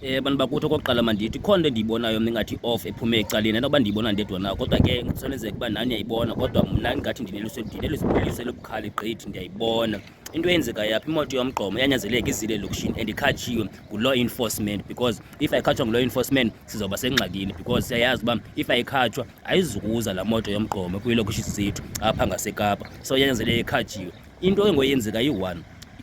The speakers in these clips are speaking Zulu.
Bantu bakuthi okokuqala mandithi khona into endiyibonayo mna ingathi off ephume ecaleni anoba ndiyibona ndedwa nayo kodwa ke kusonenzeka uba nani yayibona kodwa mna ngathi ndineliso elobukhali gqithi ndiyayibona. Into eyenzekayo yapha imoto yomgqomo yanyanzeleka izile elokishini and ikhatshiwe ngu-law enforcement because if ayikhatshwa ngu-law enforcement sizawuba sengxakini because siyayazi uba if ayikhatshwa ayizukuza laa moto yomgqomo kwiilokishi zethu apha ngaseKapa, so yanyanzeleka ikhatshiwe. Into engoyenzeka yi-one,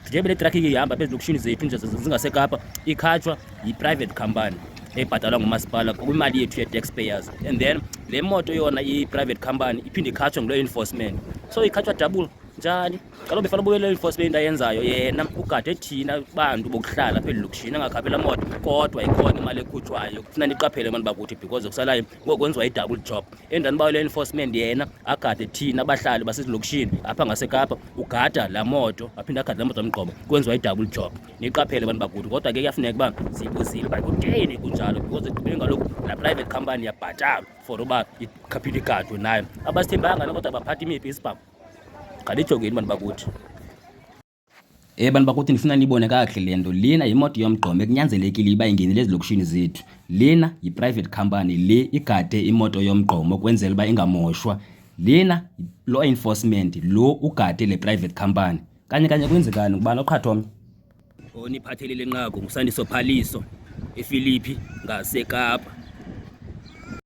njengoba le traffic ihamba apha ezilokishini zethu nje zingaseKapa ikhatshwa yi-private company ebhatalwa ngumasipala kwimali yethu ye-taxpayers, and then le moto yona i-private company iphinde ikhatshwe ngu-law enforcement, so ikhatshwa double njani. Kaloku befana ubuye law enforcement into ayenzayo yena ugade thina bantu bokuhlala apha elokishini angakhaphi laa moto, kodwa ikhona imali ekhutshwayo. Kufuna niqaphele bantu bakuthi because okusalayo ngokwenziwa i-double job. Endani uba law enforcement yena agade thina abahlali basezilokishini apha ngaseKapa, ugada laa moto aphinde agade laa moto yomgqomo, kwenziwa i-double job. Niqaphele bantu bakuthi, kodwa ke kuyafuneka uba siyibuzile uba kutheni kunjalo because ekugqibeleni kaloku laa private company yabhatalwa for uba ikhaphile igadwe nayo. Abasithembanga kodwa baphatha imiphi isibhamu. Khalitsho-ke bantu bakuthi. Bantu bakuthi ndifuna niyibone kakuhle le nto. Lena yimoto yomgqomo ekunyanzelekile uba ingenile ezilokishini zethu. Lena yi-private company le igade imoto yomgqomo kwenzela uba ingamoshwa. Lena law enforcement lo ugade le private company. Kanye kwenzekani ngubani oqhatha omnye? Niphathelile nqaku nguSandiso Phaliso eFilipi ngaseKapa.